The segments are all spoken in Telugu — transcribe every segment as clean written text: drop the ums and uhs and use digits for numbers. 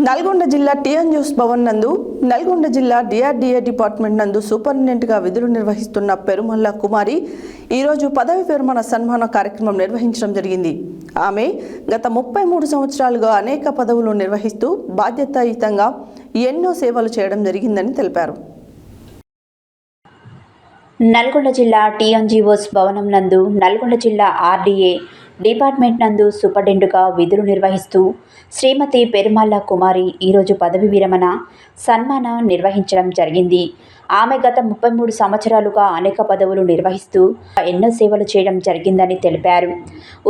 నల్గొండ జిల్లా టిఎన్ న్యూస్ భవన్ నందు నల్గొండ జిల్లా డిఆర్డీఏ డిపార్ట్మెంట్ నందు సూపరింటెండెంట్గా విధులు నిర్వహిస్తున్న పెరుమల్ల కుమారి ఈరోజు పదవి విరమణ సన్మాన కార్యక్రమం నిర్వహించడం జరిగింది. ఆమె గత 33 సంవత్సరాలుగా అనేక పదవులు నిర్వహిస్తూ బాధ్యతాయుతంగా ఎన్నో సేవలు చేయడం జరిగిందని తెలిపారు. నల్గొండ జిల్లా టీఎన్జీఓస్ భవనం నందు నల్గొండ జిల్లా ఆర్డీఏ డిపార్ట్మెంట్ నందు సూపరింటెండెంట్గా విధులు నిర్వహిస్తూ శ్రీమతి పెరుమల్ల కుమారి ఈరోజు పదవి విరమణ సన్మానం నిర్వహించడం జరిగింది. ఆమె గత 33 సంవత్సరాలుగా అనేక పదవులు నిర్వహిస్తూ ఎన్నో సేవలు చేయడం జరిగిందని తెలిపారు.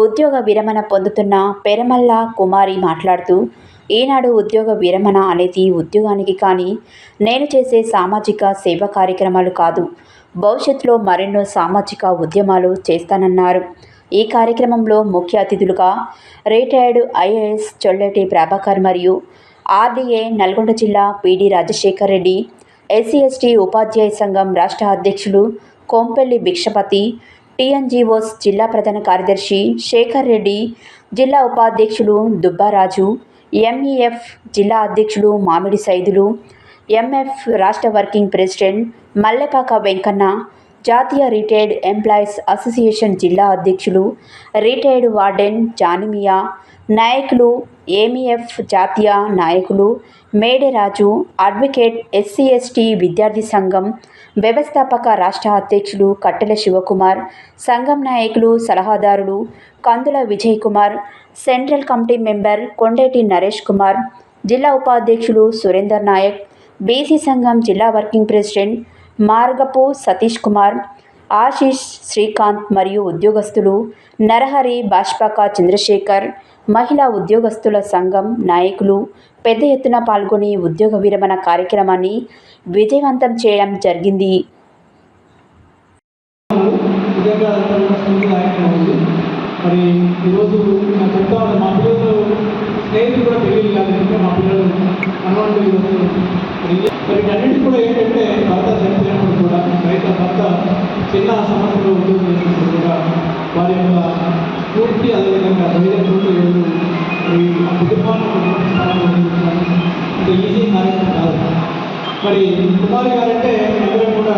ఉద్యోగ విరమణ పొందుతున్న పెరుమల్ల కుమారి మాట్లాడుతూ, ఈనాడు ఉద్యోగ విరమణ అనేది ఉద్యోగానికి కానీ నేను చేసే సామాజిక సేవా కార్యక్రమాలు కాదు, భవిష్యత్తులో మరెన్నో సామాజిక ఉద్యమాలు చేస్తానన్నారు. ఈ కార్యక్రమంలో ముఖ్య అతిథులుగా రిటైర్డ్ ఐఏఎస్ చొల్లటి ప్రభాకర్ మరియు ఆర్డీఏ నల్గొండ జిల్లా PD Rajasekhar Reddy, SC ST ఉపాధ్యాయ సంఘం రాష్ట్ర అధ్యక్షులు కొంపెల్లి భిక్షపతి, టీఎన్జీఓస్ జిల్లా ప్రధాన కార్యదర్శి శేఖర్ రెడ్డి, జిల్లా ఉపాధ్యక్షులు దుబ్బారాజు, ఎంఈఎఫ్ జిల్లా అధ్యక్షులు మామిడి సైదులు, ఎంఎఫ్ రాష్ట్ర వర్కింగ్ ప్రెసిడెంట్ మల్లెపాక వెంకన్న, జాతీయ రిటైర్డ్ ఎంప్లాయీస్ అసోసియేషన్ జిల్లా అధ్యక్షులు రిటైర్డ్ వార్డెన్ జానిమియా, నాయకులు ఎంఈఎఫ్ జాతీయ నాయకులు మేడేరాజు, అడ్వకేట్ ఎస్సీ ఎస్టీ విద్యార్థి సంఘం వ్యవస్థాపక రాష్ట్ర అధ్యక్షులు కట్టెల శివకుమార్, సంఘం నాయకులు సలహాదారులు Kandula Vijay Kumar, central committee member Kondeti Naresh Kumar, జిల్లా ఉపాధ్యక్షులు సురేందర్ నాయక్, బీసీ సంఘం జిల్లా వర్కింగ్ ప్రెసిడెంట్ మార్గపు సతీష్ కుమార్, ఆశీష్ శ్రీకాంత్ మరియు ఉద్యోగస్తులు నరహరి, బాష్పాక చంద్రశేఖర్, మహిళా ఉద్యోగస్తుల సంఘం నాయకులు పెద్ద ఎత్తున పాల్గొని ఉద్యోగ విరమణ కార్యక్రమాన్ని విజయవంతం చేయడం జరిగింది. వీటన్నిటి కూడా ఏంటంటే భర్త చనిపోయినప్పుడు కూడా భర్త చిన్న సమస్యలో ఉద్యోగం చేసినప్పుడు కూడా వారి యొక్క స్ఫూర్తి, అదేవిధంగా ధైర్యంతో ఆ కుటుంబాన్ని అంత ఈజీ కార్యక్రమం కాదు. మరి కుమారి గారంటే అందరం కూడా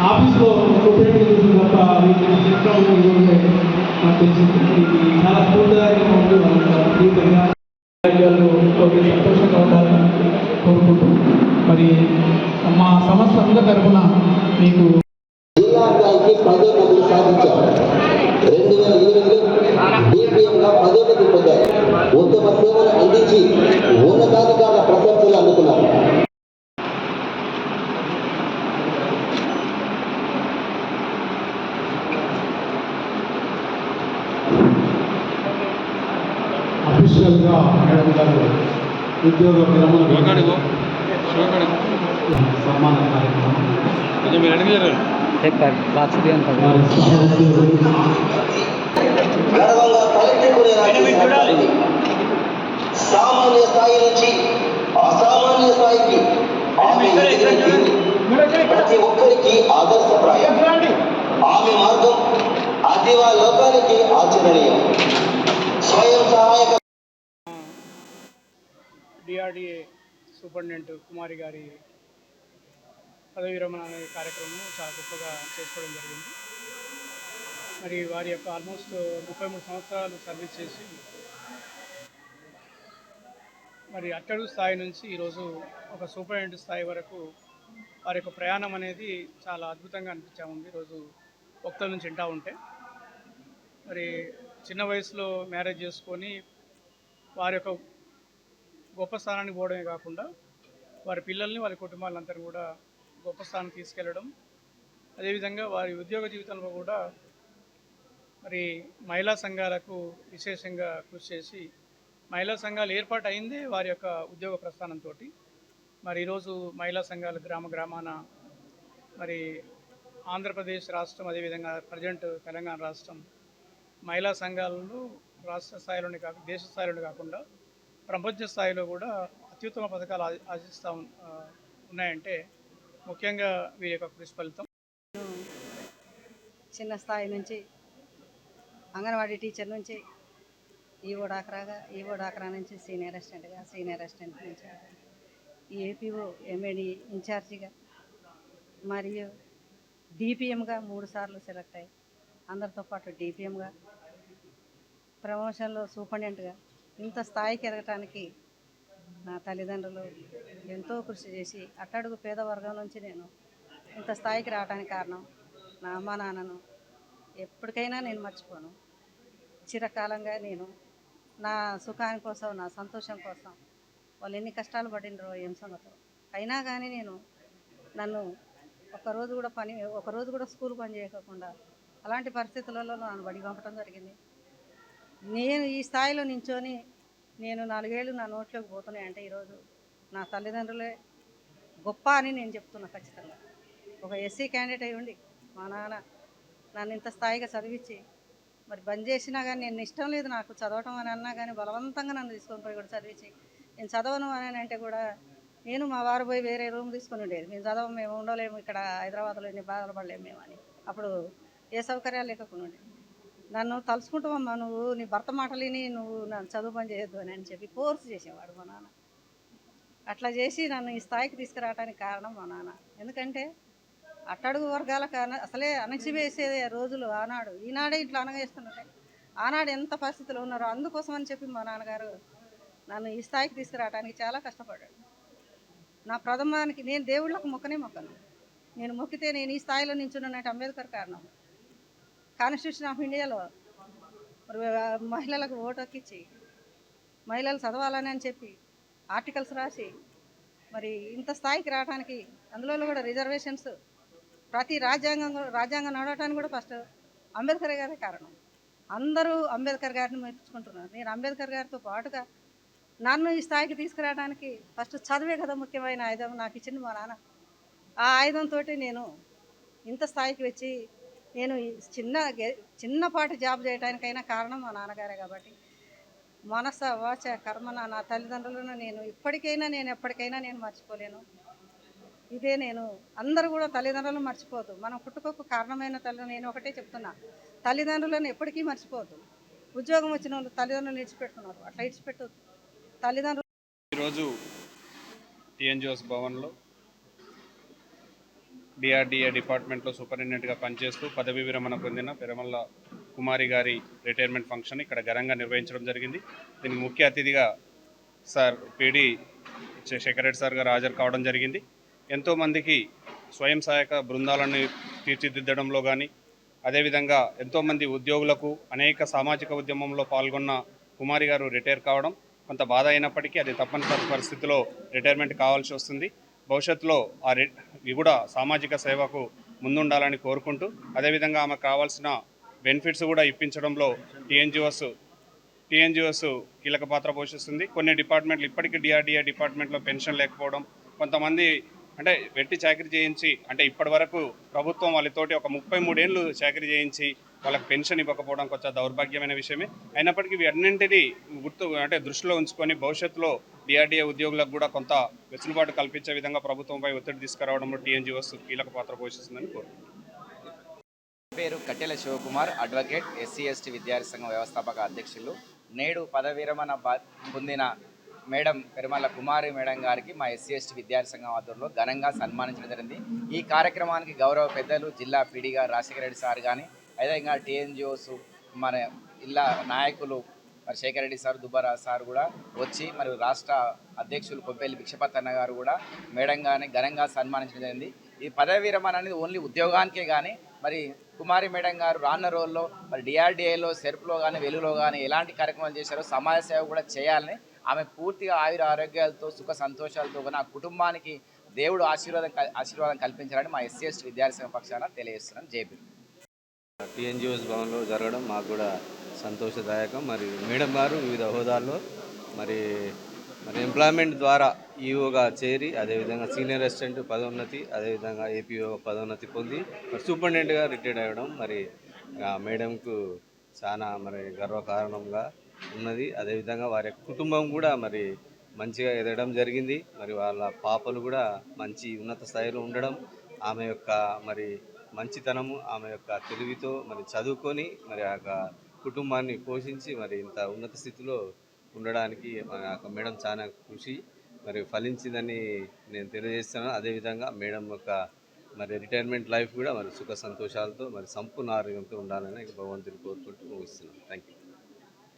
ఆఫీస్లో సూపరింటెండెంట్ చూసిన తప్ప వీటిని చిత్రం నాకు తెలిసింది. చాలా స్ఫూర్తిదాయకంగా ఉంది. సంతోషంగా ఉండాలని కోరుకుంటూ మరి మా సంస్థ అందరి తరఫున మీకు జిల్లా స్థాయికి పదోన్నతులు సాధించారు. 2008లో డిపిఎంగా పదోన్నతి పొందారు. ఉత్తమ సేవలు అందించి ఉన్నతాధికారుల ప్రశంసలు అందుకున్నారు. అఫీషియల్గా మేడం గారు ఉద్యోగ విరమణ సన్మాన కార్యక్రమం సామాన్య స్థాయి నుంచి అసామాన్య స్థాయికి ప్రతి ఒక్కరికి ఆదర్శప్రాయం. ఆమె మార్గం అదివా లోకానికి ఆచరణీయం. స్వయం సహాయక డిఆర్డీఏ సూపరింటెండెంట్ కుమారి గారి పదవి విరమణ అనే కార్యక్రమం చాలా గొప్పగా చేసుకోవడం జరిగింది. మరి వారి యొక్క ఆల్మోస్ట్ 33 సంవత్సరాలు సర్వీస్ చేసి మరి అట్టడుగు స్థాయి నుంచి ఈరోజు ఒక సూపరింటెండెంట్ స్థాయి వరకు వారి యొక్క ప్రయాణం అనేది చాలా అద్భుతంగా అనిపించా ఉంది. ఈరోజు భక్తుల నుంచి వింటూ ఉంటే మరి చిన్న వయసులో మ్యారేజ్ చేసుకొని వారి యొక్క గొప్ప స్థానానికి పోవడమే కాకుండా వారి పిల్లల్ని, వారి కుటుంబాలందరూ కూడా గొప్ప స్థానం తీసుకెళ్ళడం, అదేవిధంగా వారి ఉద్యోగ జీవితంలో కూడా మరి మహిళా సంఘాలకు విశేషంగా కృషి చేసి మహిళా సంఘాలు ఏర్పాటు అయిందే వారి యొక్క ఉద్యోగ ప్రస్థానంతో. మరి ఈరోజు మహిళా సంఘాలు గ్రామాన మరి ఆంధ్రప్రదేశ్ రాష్ట్రం, అదేవిధంగా ప్రజెంట్ తెలంగాణ రాష్ట్రం మహిళా సంఘాలను రాష్ట్ర స్థాయిలోనే కాకుండా దేశ స్థాయిలోనే కాకుండా ప్రపంచ స్థాయిలో కూడా అత్యుత్తమ పథకాలు ఆశిస్తూ ఉన్నాయంటే ముఖ్యంగా వీరి యొక్క కృషి ఫలితం. చిన్న స్థాయి నుంచి అంగన్వాడీ టీచర్ నుంచి ఈవో డాక్రా నుంచి సీనియర్ అసిస్టెంట్ నుంచి ఏపీఓ ఎంఏడి ఇన్ఛార్జిగా మరియు డిపిఎంగా 3 సార్లు సెలెక్ట్ అయ్యి అందరితో పాటు డిపిఎంగా ప్రమోషన్లో సూపరింటెండెంట్గా ఇంత స్థాయికి ఎదగటానికి నా తల్లిదండ్రులు ఎంతో కృషి చేసి అట్టడుగు పేద వర్గం నుంచి నేను ఇంత స్థాయికి రావడానికి కారణం నా అమ్మా నాన్నను ఎప్పటికైనా నేను మర్చిపోను. చిరకాలంగా నేను నా సుఖాని కోసం, నా సంతోషం కోసం వాళ్ళు ఎన్ని కష్టాలు పడినరో ఏం సంగతో అయినా కానీ నన్ను ఒకరోజు కూడా స్కూల్ పని చేయకుండా అలాంటి పరిస్థితులలో నన్ను బడి పంపడం జరిగింది. నేను ఈ స్థాయిలో నించొని నేను 4 ఏళ్ళు నా నోట్లోకి పోతున్నాయంటే ఈరోజు నా తల్లిదండ్రులే గొప్ప అని నేను చెప్తున్నా. ఖచ్చితంగా ఒక ఎస్సీ క్యాండిడేట్ అయి ఉండి మా నాన్న నన్ను ఇంత స్థాయిగా చదివించి మరి బంద్ చేసినా కానీ నేను ఇష్టం లేదు నాకు చదవటం అని అన్నా కానీ బలవంతంగా నన్ను తీసుకొని పోయి కూడా చదివించి నేను చదవను అని అంటే కూడా నేను మా వారు పోయి వేరే రూమ్ తీసుకొని ఉండేది. మేము ఉండలేము ఇక్కడ హైదరాబాద్లో ఎన్ని బాధలు పడలేము మేము అని. అప్పుడు ఏ సౌకర్యాలు లేకుండా ఉండేది. నన్ను తలుచుకుంటామమ్మా నువ్వు నీ భర్త మాటలిని నువ్వు నన్ను చదువు పని చేయొద్దు అని చెప్పి ఫోర్స్ చేసేవాడు మా నాన్న. అట్లా చేసి నన్ను ఈ స్థాయికి తీసుకురావడానికి కారణం మా నాన్న. ఎందుకంటే అట్టడుగు వర్గాల కారణం అసలే అణచివేసే రోజులు ఆనాడు. ఈనాడే ఇట్లా అనగేస్తుంటే ఆనాడు ఎంత పరిస్థితులు ఉన్నారో అందుకోసం అని చెప్పి మా నాన్నగారు నన్ను ఈ స్థాయికి తీసుకురావడానికి చాలా కష్టపడ్డాడు. నా ప్రథమానికి నేను దేవుళ్ళకు మొక్కను. నేను మొక్కితే నేను ఈ స్థాయిలో నించున్నానంటే అంబేద్కర్ కారణం. కాన్స్టిట్యూషన్ ఆఫ్ ఇండియాలో మరి మహిళలకు ఓటు హక్కిచ్చి మహిళలు చదవాలని అని చెప్పి ఆర్టికల్స్ రాసి మరి ఇంత స్థాయికి రావడానికి అందులో కూడా రిజర్వేషన్స్ ప్రతి రాజ్యాంగం నడవటానికి కూడా ఫస్ట్ అంబేద్కర్ గారే కారణం. అందరూ అంబేద్కర్ గారిని మెచ్చుకుంటున్నారు. నేను అంబేద్కర్ గారితో పాటుగా నన్ను ఈ స్థాయికి తీసుకురావడానికి ఫస్ట్ చదివే కదా ముఖ్యమైన ఆయుధం నాకు ఇచ్చింది మా నాన్న. ఆ ఆయుధంతో నేను ఇంత స్థాయికి వచ్చి నేను చిన్నపాటి జాబ్ చేయడానికైనా కారణం మా నాన్నగారే. కాబట్టి మనస వాచ కర్మన నా తల్లిదండ్రులను నేను ఎప్పటికైనా నేను మర్చిపోలేను. ఇదే నేను అందరూ కూడా తల్లిదండ్రులను మర్చిపోవద్దు. మనం పుట్టుకోకు కారణమైన తల్లిదండ్రులు నేను ఒకటే చెప్తున్నా, తల్లిదండ్రులను ఎప్పటికీ మర్చిపోవద్దు. ఉద్యోగం వచ్చిన వాళ్ళు తల్లిదండ్రులను ఇడిచిపెట్టుకున్నారు, అట్లా ఇడిచిపెట్టవద్దు. తల్లిదండ్రులు ఈరోజు టీఎన్జిఓస్ భవన్లో డిఆర్డిఏ డిపార్ట్మెంట్లో సూపరింటెండెంట్గా పనిచేస్తూ పదవీ విరమణ పొందిన పెరుమల్ల కుమారి గారి రిటైర్మెంట్ ఫంక్షన్ ఇక్కడ ఘనంగా నిర్వహించడం జరిగింది. దీనికి ముఖ్య అతిథిగా సార్ పిడి శేఖర్ రెడ్డి సార్ గారు హాజరు కావడం జరిగింది. ఎంతోమందికి స్వయం సహాయక బృందాలను తీర్చిదిద్దడంలో కానీ అదేవిధంగా ఎంతోమంది ఉద్యోగులకు అనేక సామాజిక ఉద్యమంలో పాల్గొన్న కుమారి గారు రిటైర్ కావడం కొంత బాధ అయినప్పటికీ అది తప్పనిసరి పరిస్థితిలో రిటైర్మెంట్ కావాల్సి వస్తుంది. భవిష్యత్తులో ఇవి కూడా సామాజిక సేవకు ముందుండాలని కోరుకుంటూ అదేవిధంగా ఆమెకు కావాల్సిన బెనిఫిట్స్ కూడా ఇప్పించడంలో టీఎన్జిఓస్ కీలక పాత్ర పోషిస్తుంది. కొన్ని డిపార్ట్మెంట్లు ఇప్పటికీ డిఆర్డిఏ డిపార్ట్మెంట్లో పెన్షన్ లేకపోవడం, కొంతమంది అంటే వెట్టి చాకరీ చేయించి అంటే ఇప్పటి వరకు ప్రభుత్వం వాళ్ళతోటి ఒక 33 ఏళ్ళు చాకరీ చేయించి వాళ్ళకి పెన్షన్ ఇవ్వకపోవడం కొంచెం దౌర్భాగ్యమైన విషయమే. అయినప్పటికీ వీటన్నింటినీ దృష్టిలో ఉంచుకొని భవిష్యత్తులో డిఆర్డిఏ ఉద్యోగులకు కూడా కొంత వెసులుబాటు కల్పించే విధంగా ప్రభుత్వంపై ఒత్తిడి తీసుకురావడంలో టీఎన్జిఓస్ కీలక పాత్ర పోషిస్తుందని కోరుకుంటున్నాను. పేరు కట్టెల శివకుమార్, అడ్వకేట్, ఎస్సీ ఎస్టీ విద్యార్థి సంఘం వ్యవస్థాపక అధ్యక్షులు. నేడు పదవీ విరమణ పొందిన మేడం పెరుమల్ల కుమారి మేడం గారికి మా ఎస్సీ ఎస్టీ విద్యార్థి సంఘం ఆధ్వర్యంలో ఘనంగా సన్మానించడం జరిగింది. ఈ కార్యక్రమానికి గౌరవ పెద్దలు జిల్లా పీడీ గారు రాజశేఖర రెడ్డి సార్ కానీ అదేవిధంగా టీఎన్జిఓస్ మన ఇళ్ళ నాయకులు మరి శేఖర్ రెడ్డి సార్, దుబ్బారా సార్ కూడా వచ్చి మరి రాష్ట్ర అధ్యక్షులు కొబ్బెల్లి భిక్షపత్ అన్న గారు కూడా మేడం గారిని ఘనంగా సన్మానించడం జరిగింది. ఈ పదవీ విరమణ అనేది ఓన్లీ ఉద్యోగానికే కానీ మరి కుమారి మేడం గారు రానున్న రోజుల్లో మరి డిఆర్డిఏలో సెర్ప్లో కానీ వెలుగులో కానీ ఎలాంటి కార్యక్రమాలు చేశారో సమాజ సేవ కూడా చేయాలని ఆమె పూర్తిగా ఆయుర ఆరోగ్యాలతో సుఖ సంతోషాలతో నా కుటుంబానికి దేవుడు ఆశీర్వాదం కల్పించాలని మా ఎస్సీ ఎస్టీ విద్యార్థి సంఘం పక్షాన తెలియజేస్తున్నాను. జేపీ టీఎన్జిఓస్ భవన్లో జరగడం మాకు కూడా సంతోషదాయకం. మరి మేడం గారు వివిధ హోదాల్లో మరి ఎంప్లాయ్మెంట్ ద్వారా ఈఓగా చేరి అదేవిధంగా సీనియర్ అసిస్టెంట్ పదోన్నతి అదేవిధంగా ఏపీఓ పదోన్నతి పొంది మరి సూపరింటెండెంట్గా రిటైర్డ్ అవ్వడం మరి మేడంకు చాలా మరి గర్వకారణంగా ఉన్నది. అదేవిధంగా వారి కుటుంబం కూడా మరి మంచిగా ఎదగడం జరిగింది. మరి వాళ్ళ పాపలు కూడా మంచి ఉన్నత స్థాయిలో ఉండడం, ఆమె యొక్క మరి మంచితనము, ఆమె యొక్క తెలివితో మరి చదువుకొని మరి ఆ కుటుంబాన్ని పోషించి మరి ఇంత ఉన్నత స్థితిలో ఉండడానికి మన యొక్క మేడం చాలా కృషి మరి ఫలించిందని నేను తెలియజేస్తున్నాను. అదేవిధంగా మేడం యొక్క మరి రిటైర్మెంట్ లైఫ్ కూడా మరి సుఖ సంతోషాలతో మరి సంపూర్ణ ఆరోగ్యంతో ఉండాలని భగవంతుని కోరుకుంటూ ముగిస్తున్నాను. Thank you.